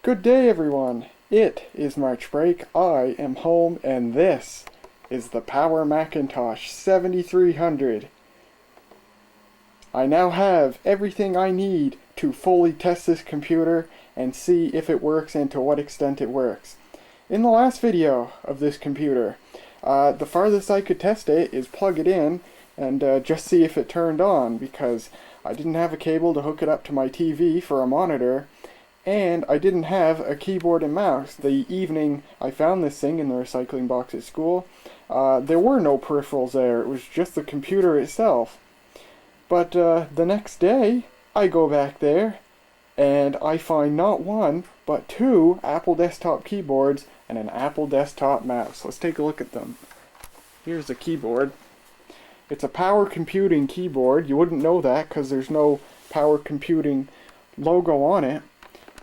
Good day, everyone. It is March break. I am home, and this is the Power Macintosh 7300. I now have everything I need to fully test this computer and see if it works and to what extent it works. In the last video of this computer, the farthest I could test it is plug it in and just see if it turned on, because I didn't have a cable to hook it up to my TV for a monitor, and I didn't have a keyboard and mouse. The evening I found this thing in the recycling box at school, there were no peripherals there. It was just the computer itself. But the next day, I go back there, and I find not one, but two Apple desktop keyboards and an Apple desktop mouse. Let's take a look at them. Here's the keyboard. It's a power computing keyboard. You wouldn't know that because there's no power computing logo on it.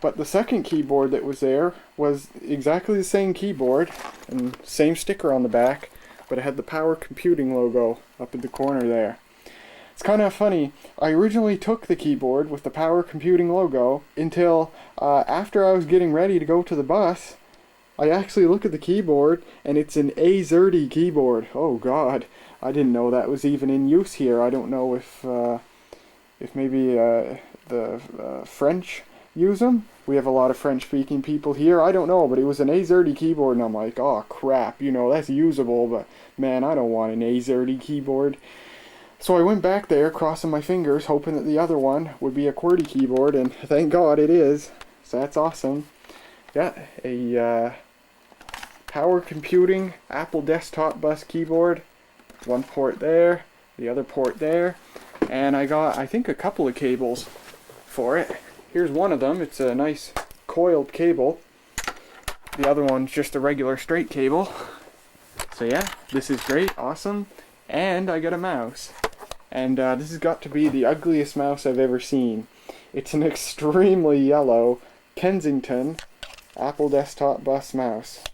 But the second keyboard that was there was exactly the same keyboard and same sticker on the back, but it had the power computing logo up in the corner there. It's kind of funny. I originally took the keyboard with the power computing logo until after I was getting ready to go to the bus. I actually look at the keyboard and it's an A30 keyboard. Oh God, I didn't know that was even in use here. I don't know if maybe the French use them. We have a lot of French-speaking people here. I don't know, but it was an A30 keyboard, and I'm like, oh crap, you know, that's usable, but man, I don't want an A30 keyboard. So I went back there, crossing my fingers, hoping that the other one would be a QWERTY keyboard, and thank God it is. So that's awesome. Got a power computing Apple desktop bus keyboard. One port there, the other port there, and I got, I think, a couple of cables for it. Here's one of them. It's a nice coiled cable. The other one's just a regular straight cable. So yeah, this is great, awesome. And I got a mouse. And this has got to be the ugliest mouse I've ever seen. It's an extremely yellow Kensington Apple desktop bus mouse.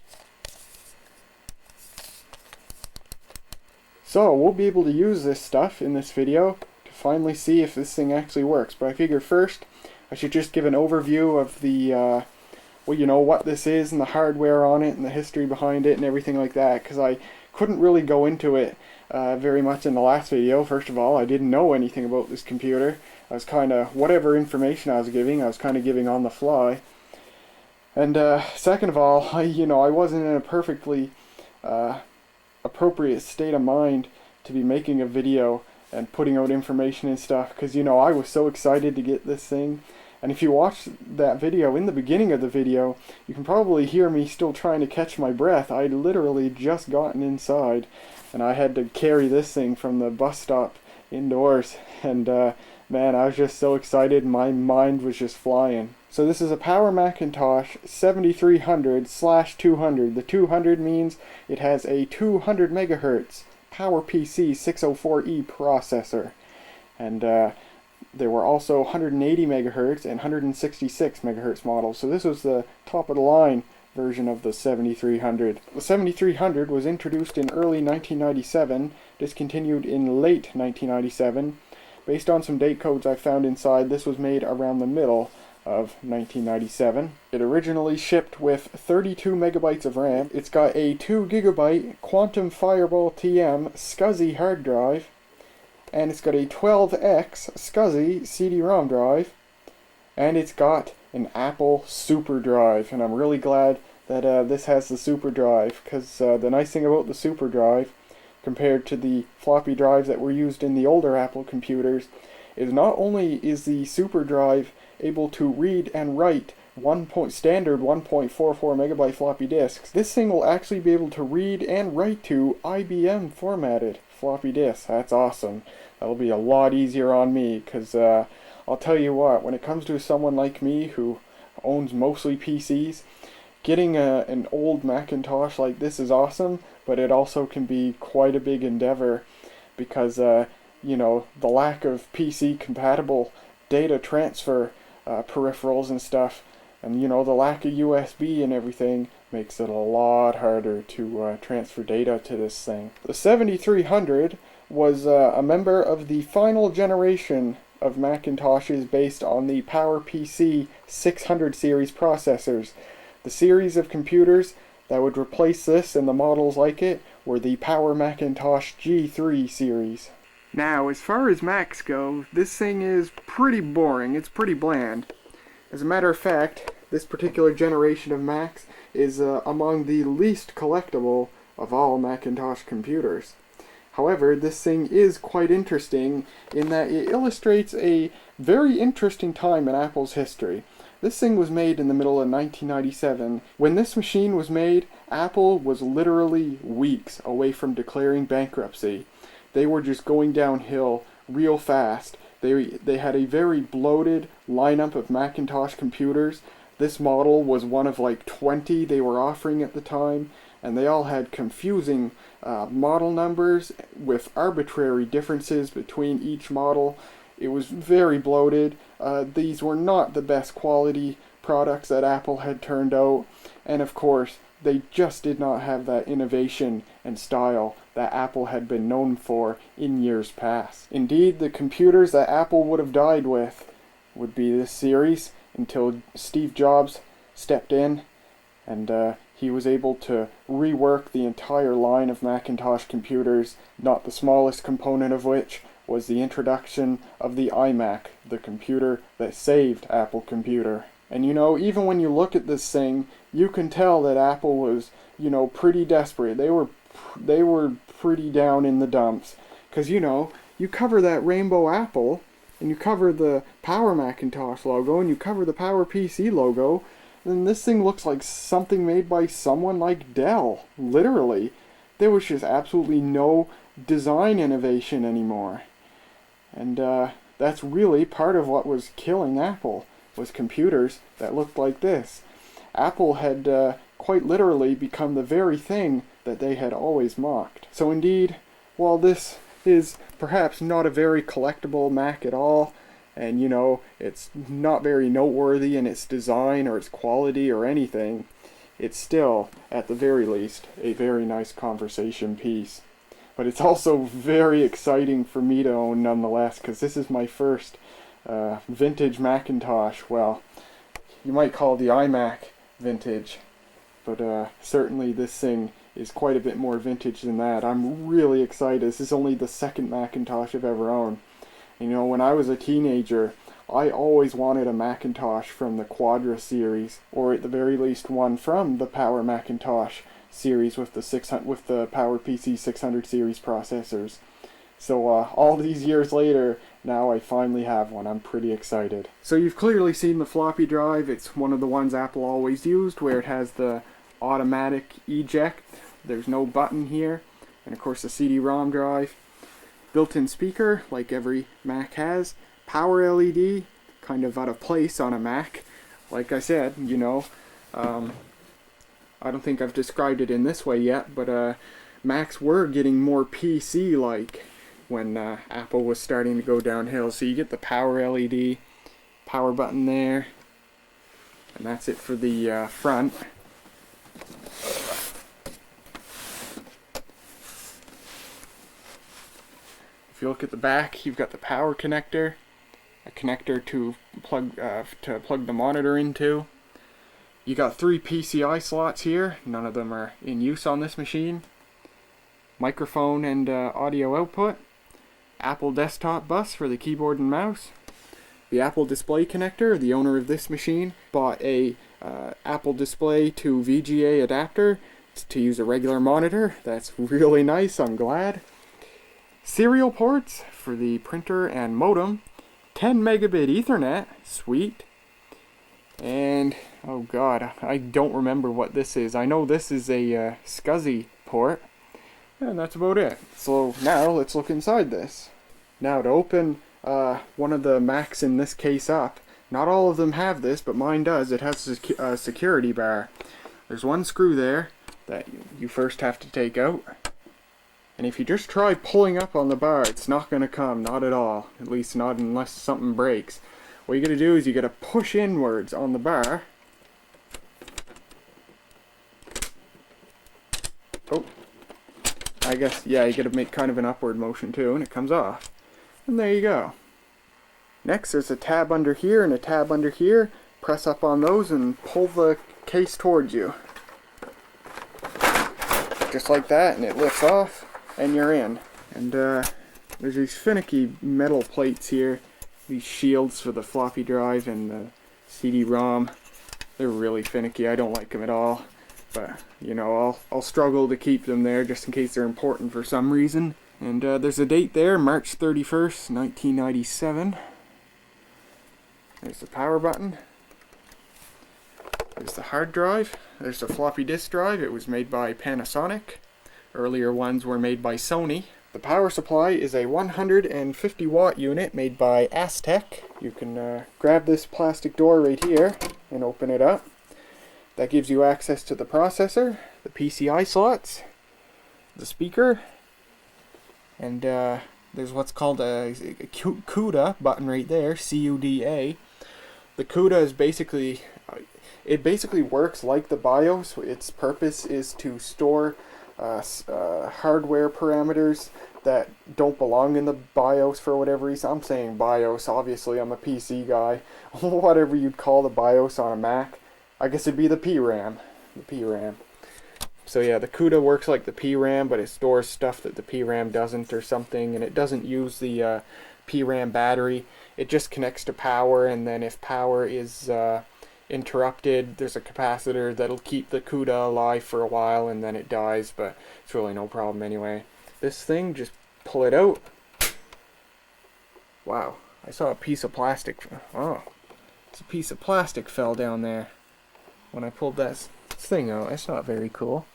So we'll be able to use this stuff in this video to finally see if this thing actually works. But I figure first I should just give an overview of the, well, you know, what this is and the hardware on it and the history behind it and everything like that, because I couldn't really go into it very much in the last video. First of all, I didn't know anything about this computer. I was kind of, whatever information I was kind of giving on the fly. And second of all, I wasn't in a perfectly appropriate state of mind to be making a video and putting out information and stuff, because I was so excited to get this thing. And if you watch that video, in the beginning of the video, you can probably hear me still trying to catch my breath. I'd literally just gotten inside, and I had to carry this thing from the bus stop indoors. And man, I was just so excited, my mind was just flying. So this is a Power Macintosh 7300/200. The 200 means it has a 200 megahertz PowerPC 604E processor. And there were also 180 megahertz and 166 megahertz models. So this was the top of the line version of the 7300. The 7300 was introduced in early 1997, discontinued in late 1997. Based on some date codes I found inside, this was made around the middle of 1997. It originally shipped with 32 megabytes of RAM. It's got a 2 gigabyte Quantum Fireball TM SCSI hard drive, and it's got a 12X SCSI cd-rom drive, and it's got an Apple Super Drive, and I'm really glad that this has the Super Drive, because the nice thing about the Super Drive, compared to the floppy drives that were used in the older Apple computers, is not only is the Super Drive able to read and write standard 1.44 megabyte floppy disks, this thing will actually be able to read and write to IBM formatted floppy disks. That's awesome. That'll be a lot easier on me, because I'll tell you what, when it comes to someone like me who owns mostly PCs, getting an old Macintosh like this is awesome, but it also can be quite a big endeavor, because the lack of PC compatible data transfer peripherals and stuff, and the lack of USB and everything makes it a lot harder to transfer data to this thing. The 7300 was a member of the final generation of Macintoshes based on the PowerPC 600 series processors. The series of computers that would replace this and the models like it were the Power Macintosh G3 series. Now, as far as Macs go, this thing is pretty boring. It's pretty bland. As a matter of fact, this particular generation of Macs is among the least collectible of all Macintosh computers. However, this thing is quite interesting in that it illustrates a very interesting time in Apple's history. This thing was made in the middle of 1997. When this machine was made, Apple was literally weeks away from declaring bankruptcy. They were just going downhill real fast. They had a very bloated lineup of Macintosh computers. This model was one of like 20 they were offering at the time, and they all had confusing model numbers with arbitrary differences between each model. It was very bloated. These were not the best quality products that Apple had turned out, and of course, they just did not have that innovation and style that Apple had been known for in years past. Indeed, the computers that Apple would have died with would be this series until Steve Jobs stepped in and he was able to rework the entire line of Macintosh computers, not the smallest component of which was the introduction of the iMac, the computer that saved Apple Computer. And you know, even when you look at this thing, you can tell that Apple was, you know, pretty desperate. They were pretty down in the dumps. Because, you know, you cover that rainbow apple, and you cover the Power Macintosh logo, and you cover the Power PC logo, then this thing looks like something made by someone like Dell. Literally. There was just absolutely no design innovation anymore. And that's really part of what was killing Apple, was computers that looked like this. Apple had quite literally become the very thing that they had always mocked. So indeed, while this is perhaps not a very collectible Mac at all, and you know, it's not very noteworthy in its design or its quality or anything, it's still, at the very least, a very nice conversation piece. But it's also very exciting for me to own nonetheless, because this is my first vintage Macintosh. Well, you might call the iMac vintage, but certainly this thing is quite a bit more vintage than that. I'm really excited. This is only the second Macintosh I've ever owned. You know, when I was a teenager, I always wanted a Macintosh from the Quadra series, or at the very least one from the Power Macintosh series with the PowerPC 600 series processors. So all these years later, now I finally have one. I'm pretty excited. So you've clearly seen the floppy drive. It's one of the ones Apple always used, where it has the automatic eject. There's no button here. And of course the CD-ROM drive. Built-in speaker, like every Mac has. Power LED, kind of out of place on a Mac. Like I said, you know, I don't think I've described it in this way yet, but Macs were getting more PC-like when Apple was starting to go downhill. So you get the power LED, power button there, and that's it for the front. If you look at the back, you've got the power connector, a connector to plug the monitor into. You got 3 PCI slots here. None of them are in use on this machine. Microphone and audio output. Apple desktop bus for the keyboard and mouse. The Apple display connector. The owner of this machine bought a Apple display to VGA adapter to use a regular monitor. That's really nice, I'm glad. Serial ports for the printer and modem. 10 megabit Ethernet, sweet. And, oh god, I don't remember what this is. I know this is a SCSI port. And that's about it. So now let's look inside this. Now to open one of the Macs in this case up, not all of them have this, but mine does. It has a security bar. There's one screw there that you first have to take out. And if you just try pulling up on the bar, it's not going to come, not at all. At least not unless something breaks. What you got to do is you got to push inwards on the bar. Oh. I guess, yeah, you got to make kind of an upward motion too, and it comes off. And there you go. Next, there's a tab under here and a tab under here. Press up on those and pull the case towards you. Just like that, and it lifts off, and you're in. And there's these finicky metal plates here, these shields for the floppy drive and the cd-rom. They're really finicky. I don't like them at all, but you know, I'll struggle to keep them there just in case they're important for some reason. And there's a date there, March 31st, 1997. There's the power button. There's the hard drive. There's the floppy disk drive. It was made by Panasonic. Earlier ones were made by Sony. The power supply is a 150 watt unit made by Aztec. You can grab this plastic door right here and open it up. That gives you access to the processor, the PCI slots, the speaker, and there's what's called a CUDA button right there, CUDA. The CUDA is basically, it basically works like the BIOS. Its purpose is to store hardware parameters that don't belong in the BIOS for whatever reason. I'm saying BIOS, obviously I'm a PC guy. Whatever you'd call the BIOS on a Mac. I guess it'd be the PRAM. The PRAM. So yeah, the CUDA works like the PRAM, but it stores stuff that the PRAM doesn't or something, and it doesn't use the PRAM battery. It just connects to power, and then if power is interrupted, there's a capacitor that'll keep the CUDA alive for a while, and then it dies, but it's really no problem anyway. This thing, just pull it out. Wow, I saw a piece of plastic. Oh, it's a piece of plastic fell down there when I pulled that thing out. That's not very cool.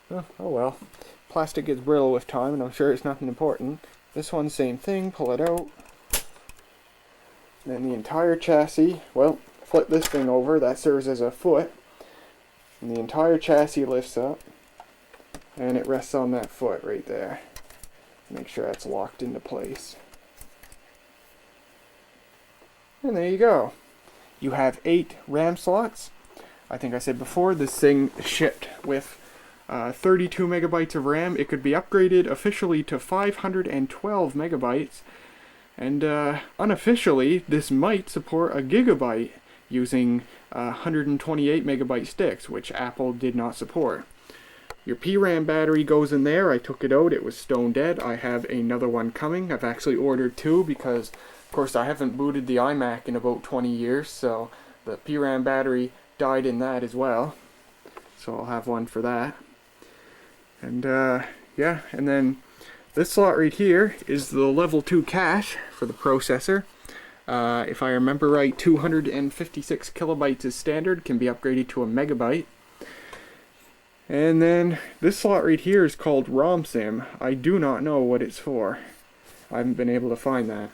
Oh well. Plastic gets brittle with time, and I'm sure it's nothing important. This one, same thing, pull it out. Then the entire chassis, well, flip this thing over, that serves as a foot. And the entire chassis lifts up, and it rests on that foot right there. Make sure that's locked into place. And there you go. You have 8 RAM slots. I think I said before, this thing shipped with 32 megabytes of RAM. It could be upgraded officially to 512 megabytes. And unofficially, this might support a gigabyte using 128 megabyte sticks, which Apple did not support. Your PRAM battery goes in there. I took it out. It was stone dead. I have another one coming. I've actually ordered 2 because, of course, I haven't booted the iMac in about 20 years, so the PRAM battery died in that as well. So I'll have one for that. And yeah, and then this slot right here is the level 2 cache for the processor. If I remember right, 256 kilobytes is standard, can be upgraded to a megabyte. And then this slot right here is called ROM sim. I do not know what it's for. I haven't been able to find that.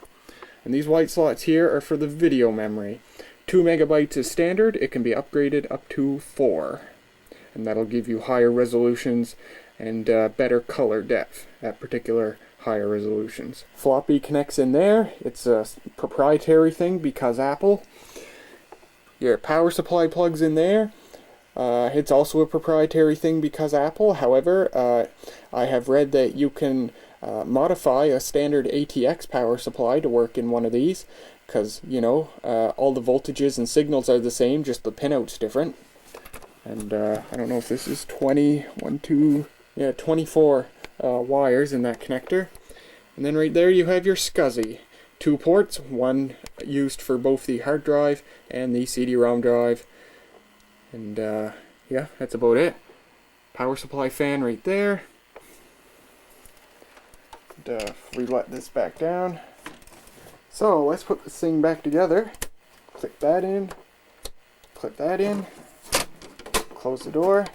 And these white slots here are for the video memory. 2 megabytes is standard, it can be upgraded up to 4. And that'll give you higher resolutions and better color depth at particular higher resolutions. Floppy connects in there. It's a proprietary thing because Apple. Your power supply plugs in there. It's also a proprietary thing because Apple. However, I have read that you can modify a standard ATX power supply to work in one of these because, you know, all the voltages and signals are the same, just the pinout's different. And I don't know if this is 24 wires in that connector. And then right there you have your SCSI. 2 ports, one used for both the hard drive and the CD-ROM drive. And yeah, that's about it. Power supply fan right there. And we let this back down. So let's put this thing back together. Click that in. Clip that in. Close the door.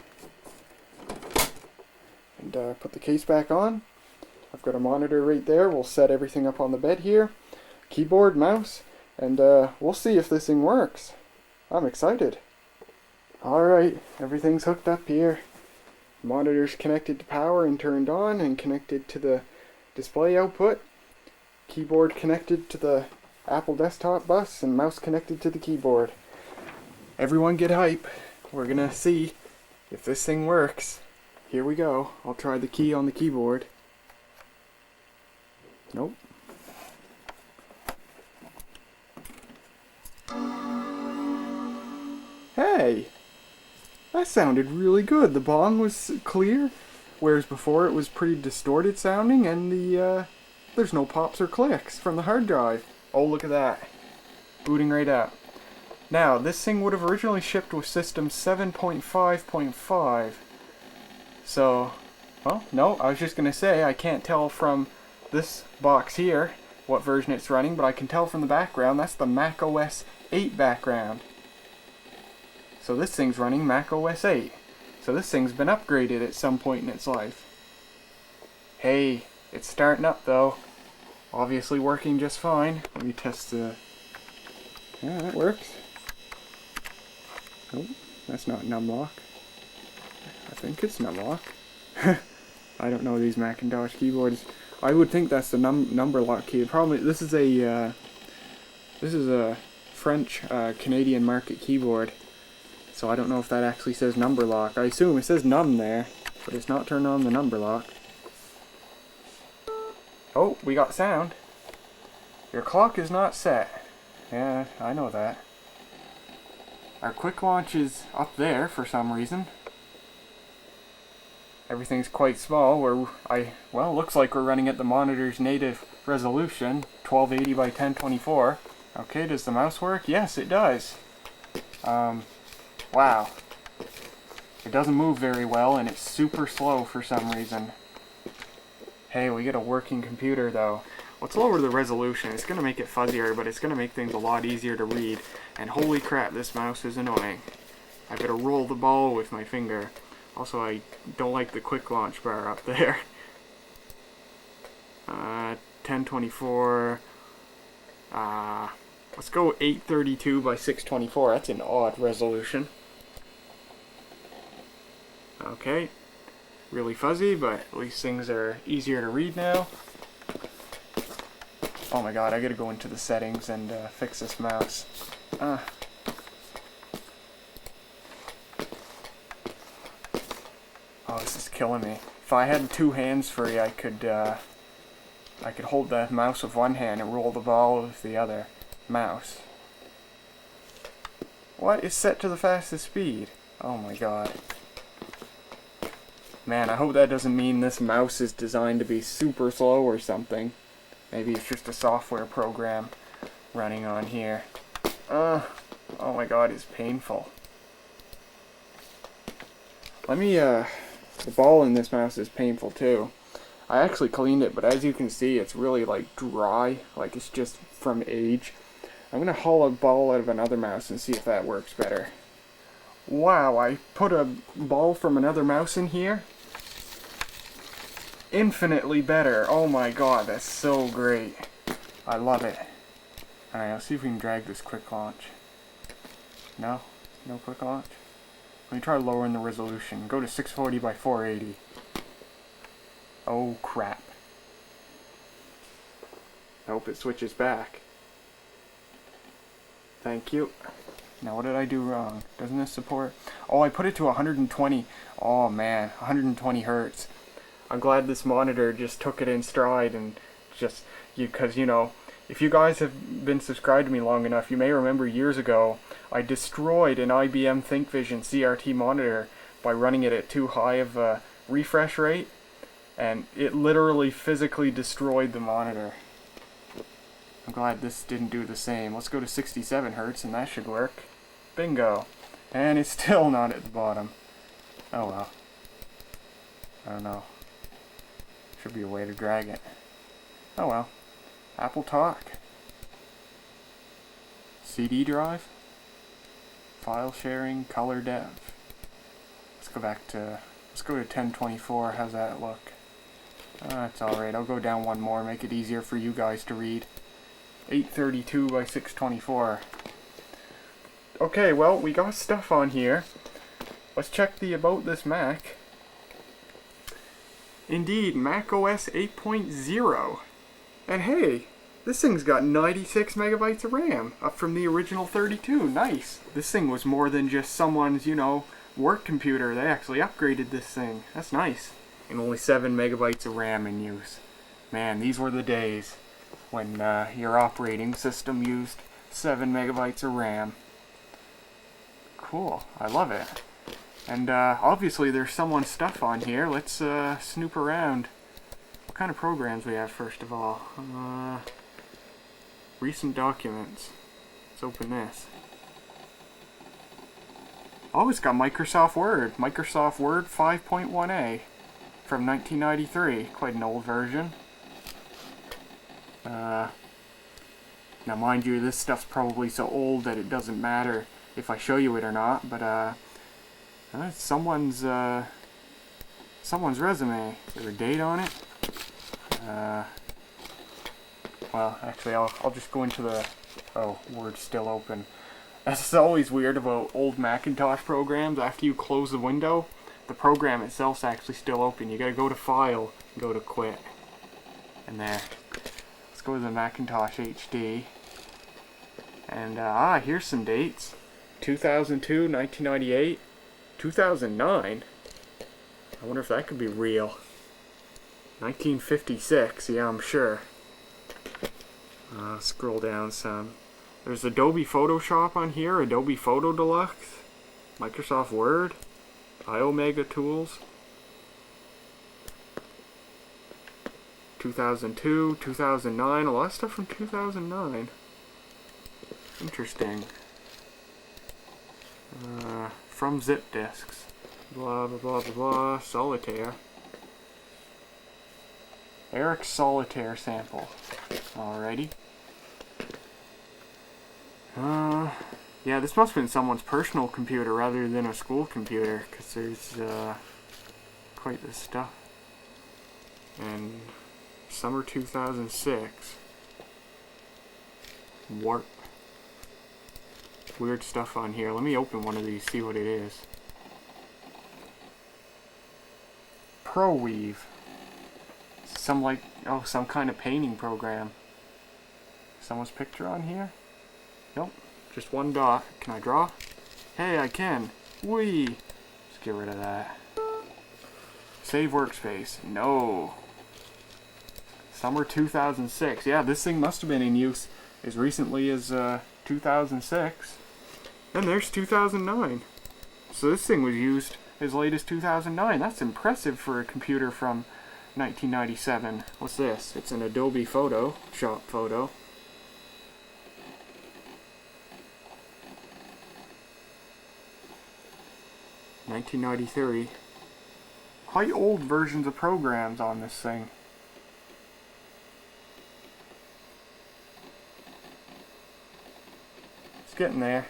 And put the case back on. I've got a monitor right there. We'll set everything up on the bed here. Keyboard, mouse, and we'll see if this thing works. I'm excited. Alright, everything's hooked up here. Monitor's connected to power and turned on and connected to the display output. Keyboard connected to the Apple desktop bus and mouse connected to the keyboard. Everyone get hype. We're gonna see if this thing works. Here we go. I'll try the key on the keyboard. Nope. Hey, that sounded really good. The bong was clear, whereas before it was pretty distorted sounding, and there's no pops or clicks from the hard drive. Oh, look at that. Booting right up. Now, this thing would have originally shipped with system 7.5.5. So, well, no, I was just going to say I can't tell from this box here what version it's running, but I can tell from the background that's the Mac OS 8 background. So this thing's running Mac OS 8. So this thing's been upgraded at some point in its life. Hey, it's starting up though. Obviously working just fine. Let me test the... Yeah, that works. Oh, that's not numlock. I think it's numlock. I don't know these Macintosh keyboards. I would think that's the number lock key. The problem is this is a French Canadian market keyboard, so I don't know if that actually says number lock. I assume it says num there, but it's not turned on the number lock. Oh, we got sound. Your clock is not set. Yeah, I know that. Our quick launch is up there for some reason. Everything's quite small. Well, looks like we're running at the monitor's native resolution, 1280 by 1024. Okay, does the mouse work? Yes, it does. Wow. It doesn't move very well, and it's super slow for some reason. Hey, we get a working computer, though. Let's lower the resolution. It's going to make it fuzzier, but it's going to make things a lot easier to read. And holy crap, this mouse is annoying. I better roll the ball with my finger. Also, I don't like the quick launch bar up there. 1024. Let's go 832 by 624. That's an odd resolution. Okay. Really fuzzy, but at least things are easier to read now. Oh my god, I gotta go into the settings and fix this mouse. Oh, this is killing me. If I had two hands free, I could hold the mouse with one hand and roll the ball with the other mouse. What is set to the fastest speed? Oh my god. Man, I hope that doesn't mean this mouse is designed to be super slow or something. Maybe it's just a software program running on here. Oh my god, it's painful. The ball in this mouse is painful too. I actually cleaned it, but as you can see, it's really like dry, like it's just from age. I'm gonna haul a ball out of another mouse and see if that works better. Wow, I put a ball from another mouse in here. Infinitely better. Oh my god, that's so great. I love it. Alright, let's see if we can drag this quick launch. No? No quick launch? Let me try lowering the resolution. Go to 640 by 480. Oh crap. I hope it switches back. Thank you. Now what did I do wrong? Doesn't this support? Oh, I put it to 120. Oh man, 120 hertz. I'm glad this monitor just took it in stride and just, because you know, if you guys have been subscribed to me long enough, you may remember years ago I destroyed an IBM ThinkVision CRT monitor by running it at too high of a refresh rate, and it literally physically destroyed the monitor. I'm glad this didn't do the same. Let's go to 67 hertz and that should work. Bingo. And it's still not at the bottom. Oh well. I don't know. Should be a way to drag it. Oh well. Apple Talk. CD drive. File sharing, color dev. Let's go to 1024. How's that look? That's alright. I'll go down one more, make it easier for you guys to read. 832 by 624. Okay, well, we got stuff on here. Let's check the about this Mac. Indeed, Mac OS 8.0. And hey, this thing's got 96 megabytes of RAM, up from the original 32. Nice. This thing was more than just someone's, you know, work computer. They actually upgraded this thing. That's nice. And only 7 megabytes of RAM in use. Man, these were the days when your operating system used 7 megabytes of RAM. Cool. I love it. And obviously there's someone's stuff on here. Let's snoop around. What kind of programs we have first of all? Recent documents. Let's open this. Oh, it's got Microsoft Word. Microsoft Word 5.1a from 1993. Quite an old version. Now mind you, this stuff's probably so old that it doesn't matter if I show you it or not, but it's someone's resume. Is there a date on it? Well, actually I'll just go into the... Oh, Word's still open. That's always weird about old Macintosh programs. After you close the window, the program itself's actually still open. You gotta go to File, and go to Quit. And there. Let's go to the Macintosh HD. And, here's some dates. 2002, 1998, 2009. I wonder if that could be real. 1956, yeah, I'm sure. Scroll down some. There's Adobe Photoshop on here, Adobe Photo Deluxe, Microsoft Word, iOmega Tools, 2002, 2009, a lot of stuff from 2009. Interesting. From zip disks. Blah, blah, blah, blah, blah, Solitaire. Eric's Solitaire sample. Alrighty. Yeah, this must have been someone's personal computer rather than a school computer, because there's quite the stuff. And summer 2006. Warp. Weird stuff on here. Let me open one of these, see what it is. ProWeave. Some kind of painting program. Someone's picture on here? Nope. Just one dot. Can I draw? Hey, I can. Whee! Let's get rid of that. Save workspace. No. Summer 2006. Yeah, this thing must have been in use as recently as 2006. And there's 2009. So this thing was used as late as 2009. That's impressive for a computer from 1997. What's this? It's an Adobe Photoshop photo. $1993. Quite old versions of programs on this thing. It's getting there.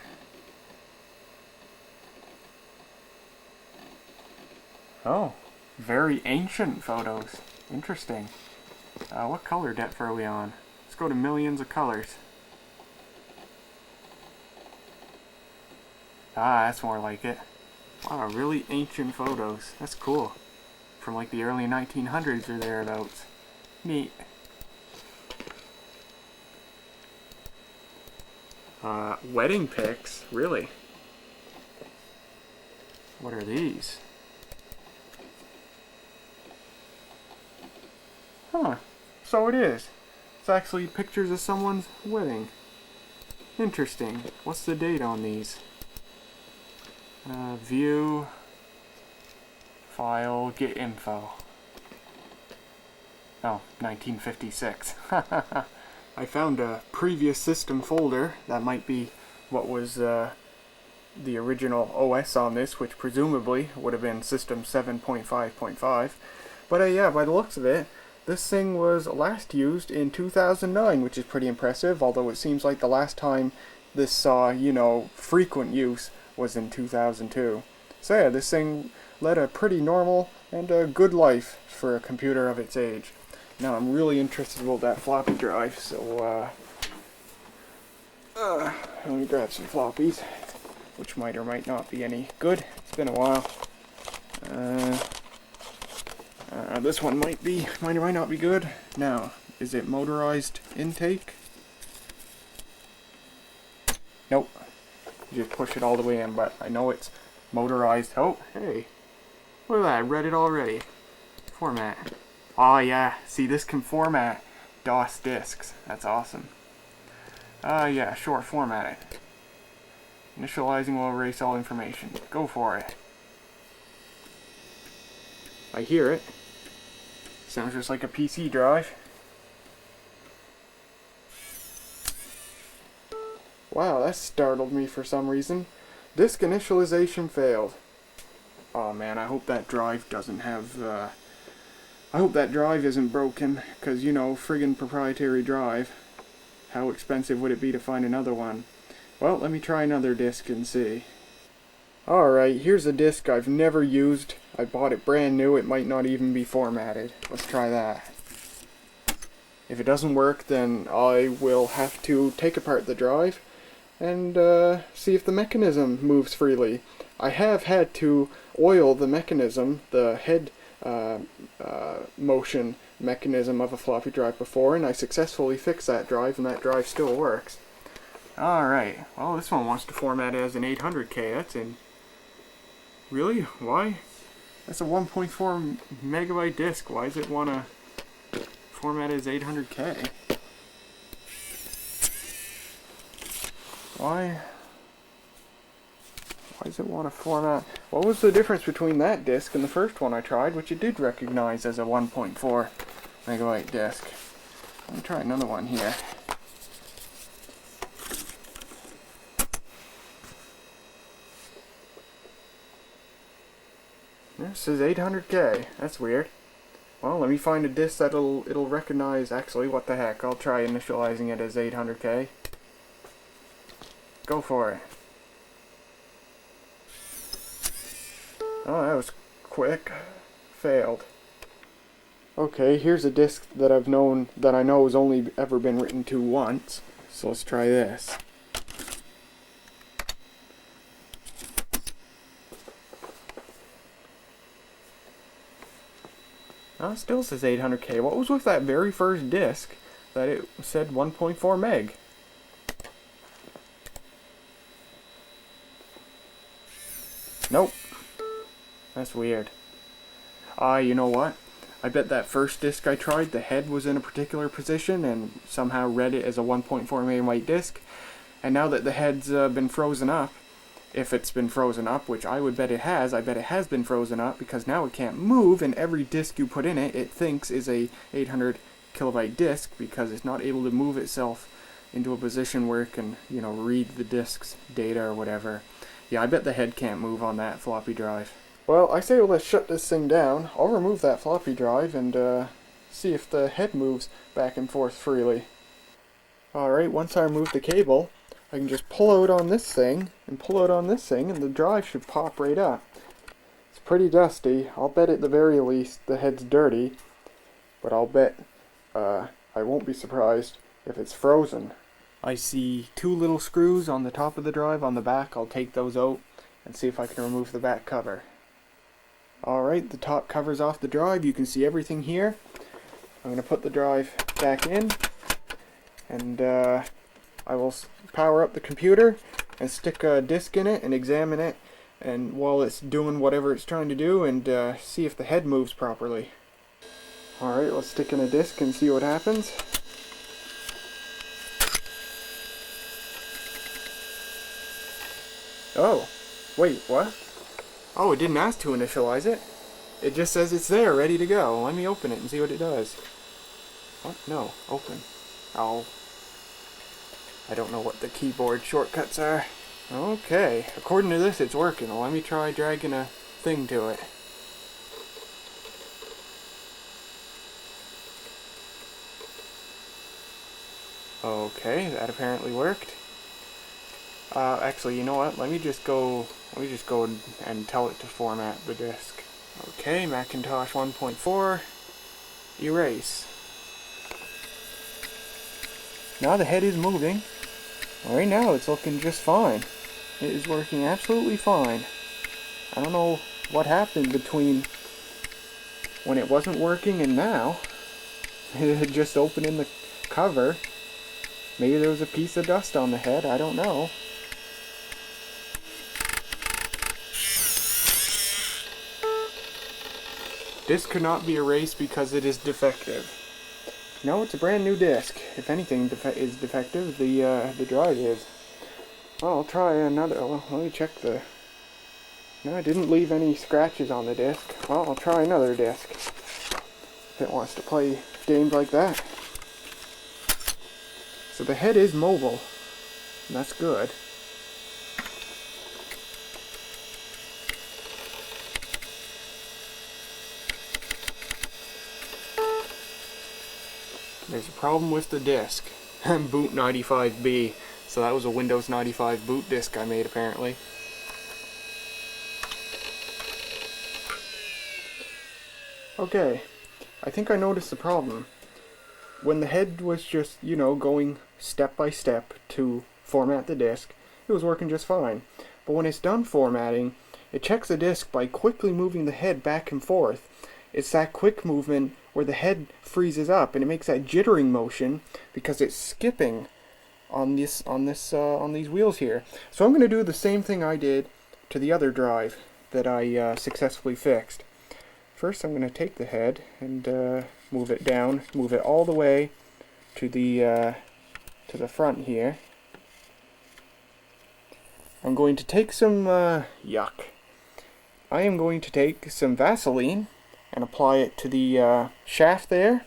Oh, very ancient photos. Interesting. What color depth are we on? Let's go to millions of colors. Ah, that's more like it. Wow, really ancient photos. That's cool. From like the early 1900s or thereabouts. Neat. Wedding pics? Really? What are these? Huh. So it is. It's actually pictures of someone's wedding. Interesting. What's the date on these? View, file, get info. Oh, 1956. I found a previous system folder. That might be what was the original OS on this, which presumably would have been System 7.5.5. But yeah, by the looks of it, this thing was last used in 2009, which is pretty impressive, although it seems like the last time this saw, frequent use was in 2002. So yeah, this thing led a pretty normal and a good life for a computer of its age. Now I'm really interested about that floppy drive, so let me grab some floppies, which might or might not be any good. It's been a while. This one might or might not be good. Now, is it motorized intake? Nope. You just push it all the way in, but I know it's motorized. Oh, hey. Look at that, I read it already. Format. Oh yeah, see, this can format DOS disks. That's awesome. Yeah, sure, format it. Initializing will erase all information. Go for it. I hear it. Sounds just like a PC drive. Wow, that startled me for some reason. Disk initialization failed. Oh man, I hope that drive doesn't have, I hope that drive isn't broken, because, you know, friggin' proprietary drive. How expensive would it be to find another one? Well, let me try another disk and see. Alright, here's a disk I've never used. I bought it brand new, it might not even be formatted. Let's try that. If it doesn't work, then I will have to take apart the drive and see if the mechanism moves freely. I have had to oil the mechanism, the head motion mechanism of a floppy drive before, and I successfully fixed that drive, and that drive still works. Alright, well, this one wants to format as an 800K. That's in... Really? Why? That's a 1.4 megabyte disk. Why does it want to format as 800K? Why does it want to format? What was the difference between that disk and the first one I tried, which it did recognize as a 1.4 megabyte disk? Let me try another one here. This is 800K. That's weird. Well, let me find a disk that'll recognize. Actually, what the heck? I'll try initializing it as 800K. Go for it. Oh, that was quick. Failed. Okay, here's a disk that I know has only ever been written to once. So let's try this. Oh, it still says 800K. What was with that very first disk that it said 1.4 meg? Nope. That's weird. You know what? I bet that first disk I tried, the head was in a particular position and somehow read it as a 1.4 megabyte disk. And now that the head's been frozen up, if it's been frozen up, which I would bet it has, I bet it has been frozen up because now it can't move, and every disk you put in it, it thinks is a 800 kilobyte disk because it's not able to move itself into a position where it can, you know, read the disk's data or whatever. Yeah, I bet the head can't move on that floppy drive. Well, I say let's shut this thing down. I'll remove that floppy drive and see if the head moves back and forth freely. Alright, once I remove the cable, I can just pull out on this thing, and pull out on this thing, and the drive should pop right up. It's pretty dusty. I'll bet at the very least the head's dirty, but I'll bet I won't be surprised if it's frozen. I see two little screws on the top of the drive on the back. I'll take those out and see if I can remove the back cover. Alright, the top cover's off the drive. You can see everything here. I'm going to put the drive back in, and I will power up the computer and stick a disk in it and examine it, and while it's doing whatever it's trying to do, and see if the head moves properly. Alright, let's stick in a disk and see what happens. Oh, wait, what? Oh, it didn't ask to initialize it. It just says it's there, ready to go. Let me open it and see what it does. What? No, open. I don't know what the keyboard shortcuts are. Okay, according to this it's working. Well, let me try dragging a thing to it. Okay, that apparently worked. Actually, you know what? Let me just go and tell it to format the disk. Okay, Macintosh 1.4, erase. Now the head is moving. Right now it's looking just fine. It is working absolutely fine. I don't know what happened between when it wasn't working and now. It had just opened in the cover. Maybe there was a piece of dust on the head, I don't know. Disk could not be erased because it is defective. No, it's a brand new disk. If anything is defective, the drive is. I'll try another. Well, let me check the... No, I didn't leave any scratches on the disc. Well, I'll try another disc if it wants to play games like that. So the head is mobile, and that's good. There's a problem with the disc. Boot 95B. So that was a Windows 95 boot disc I made apparently. Okay, I think I noticed the problem. When the head was just, you know, going step by step to format the disk, it was working just fine. But when it's done formatting, it checks the disk by quickly moving the head back and forth. It's that quick movement where the head freezes up, and it makes that jittering motion because it's skipping on these wheels here. So I'm going to do the same thing I did to the other drive that I successfully fixed. First, I'm going to take the head and move it down, move it all the way to the front here. I'm going to take some yuck. I am going to take some Vaseline and apply it to the shaft there,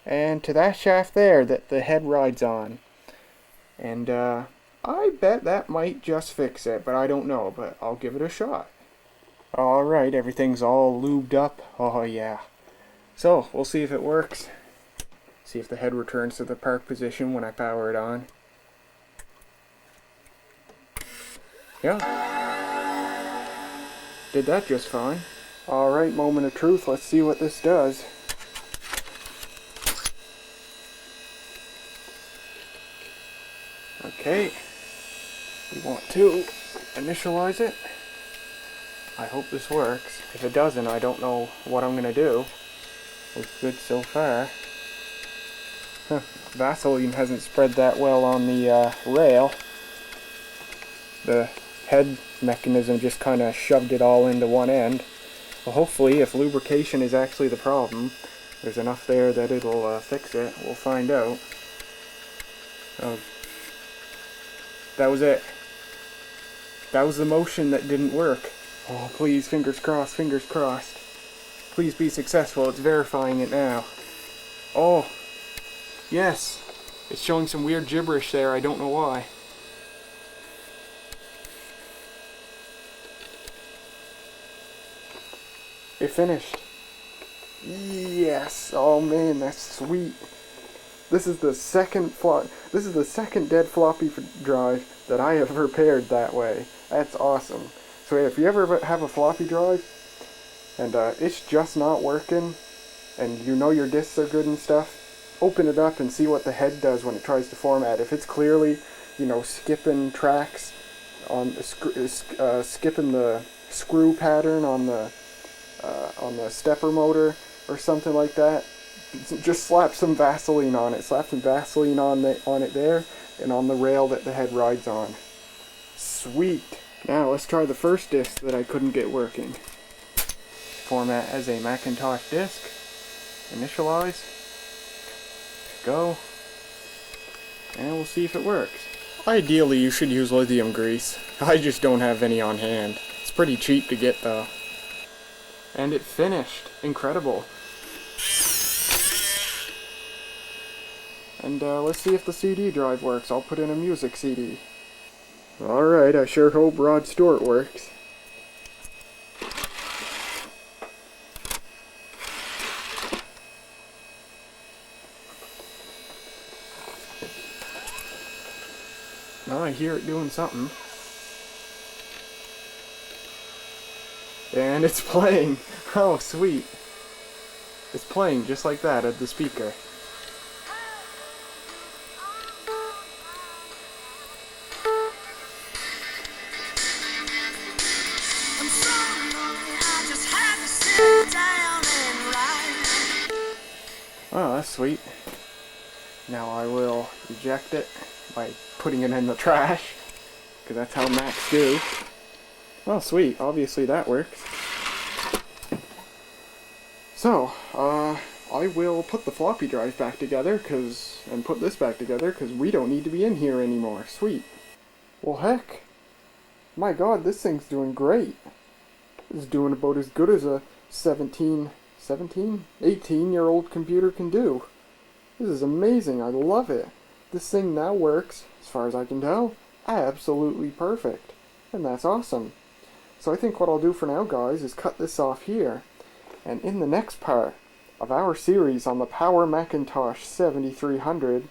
and to that shaft there that the head rides on. And I bet that might just fix it, but I don't know, but I'll give it a shot. Alright, everything's all lubed up. Oh yeah. So, we'll see if it works. See if the head returns to the park position when I power it on. Yeah. Did that just fine. Alright, moment of truth. Let's see what this does. Okay. We want to initialize it. I hope this works. If it doesn't, I don't know what I'm going to do. Looks good so far. Vaseline hasn't spread that well on the rail. The head mechanism just kind of shoved it all into one end. Well, hopefully, if lubrication is actually the problem, there's enough there that it'll fix it. We'll find out. That was it. That was the motion that didn't work. Oh, please, fingers crossed, fingers crossed. Please be successful. It's verifying it now. Oh, yes. It's showing some weird gibberish there. I don't know why. It finished. Yes. Oh man, that's sweet. This is the second dead floppy drive that I have repaired that way. That's awesome. So if you ever have a floppy drive and it's just not working, and you know your discs are good and stuff, open it up and see what the head does when it tries to format. If it's clearly, you know, skipping tracks on skipping the screw pattern on the stepper motor or something like that, just slap some Vaseline on it. Slap some Vaseline on it there and on the rail that the head rides on. Sweet. Now let's try the first disc that I couldn't get working. Format as a Macintosh disc. Initialize. Go. And we'll see if it works. Ideally you should use lithium grease. I just don't have any on hand. It's pretty cheap to get though. And it finished. Incredible. And let's see if the CD drive works. I'll put in a music CD. Alright, I sure hope Rod Stewart works. Oh, I hear it doing something. And it's playing. Oh, sweet. It's playing just like that at the speaker. Oh, that's sweet. Now I will eject it by putting it in the trash, because that's how Macs do. Oh, sweet. Obviously that works. So, I will put the floppy drive back together, and put this back together, because we don't need to be in here anymore. Sweet. Well, heck, my god, this thing's doing great. It's doing about as good as a 18-year-old computer can do. This is amazing, I love it. This thing now works, as far as I can tell, absolutely perfect. And that's awesome. So I think what I'll do for now, guys, is cut this off here. And in the next part of our series on the Power Macintosh 7300,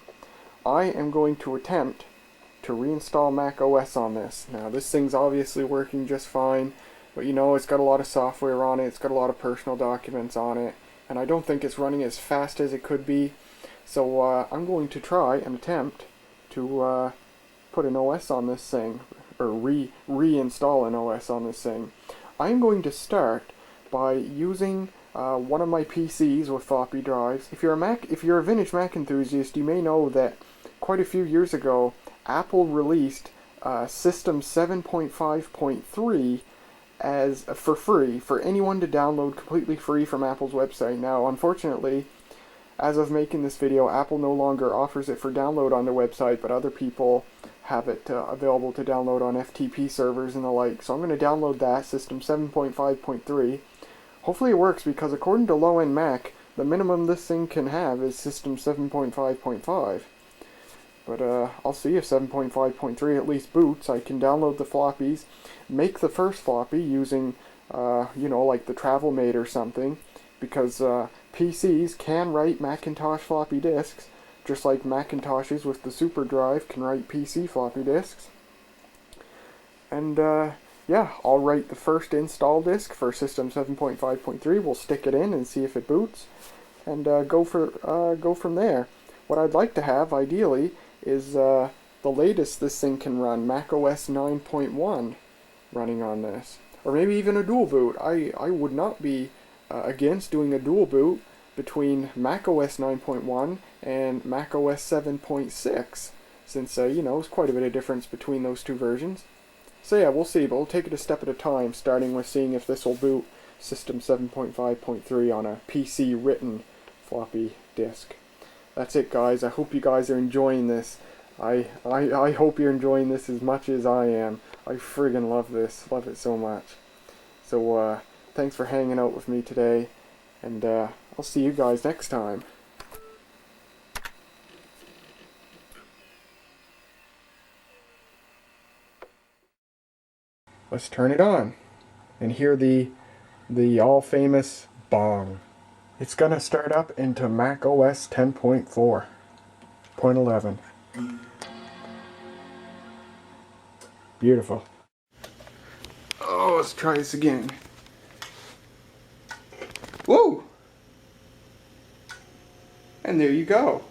I am going to attempt to reinstall Mac OS on this. Now, this thing's obviously working just fine, but you know, it's got a lot of software on it, it's got a lot of personal documents on it, and I don't think it's running as fast as it could be. So I'm going to try and attempt to put an OS on this thing, or reinstall an OS on this thing. I'm going to start by using one of my PCs with floppy drives. If you're a vintage Mac enthusiast, you may know that quite a few years ago, Apple released System 7.5.3 as for free for anyone to download completely free from Apple's website. Now, unfortunately, as of making this video, Apple no longer offers it for download on their website, but other people have it available to download on FTP servers and the like. So I'm going to download that, System 7.5.3. Hopefully it works, because according to low-end Mac, the minimum this thing can have is System 7.5.5. But I'll see if 7.5.3 at least boots. I can download the floppies, make the first floppy using, you know, like the TravelMate or something, because PCs can write Macintosh floppy disks, just like Macintoshes with the Super Drive can write PC floppy disks. And yeah, I'll write the first install disk for System 7.5.3. We'll stick it in and see if it boots, and go from there. What I'd like to have, ideally, is the latest this thing can run, macOS 9.1, running on this. Or maybe even a dual boot. I would not be against doing a dual boot between macOS 9.1 and macOS 7.6, since, you know, there's quite a bit of difference between those two versions. So yeah, we'll see, but we'll take it a step at a time, starting with seeing if this will boot System 7.5.3 on a PC written floppy disk. That's it, guys. I hope you guys are enjoying this. I hope you're enjoying this as much as I am. I friggin' love this. Love it so much. So, thanks for hanging out with me today, and I'll see you guys next time. Let's turn it on and hear the all famous bong. It's gonna start up into Mac OS 10.4.11. Beautiful. Oh, let's try this again. Whoa! And there you go.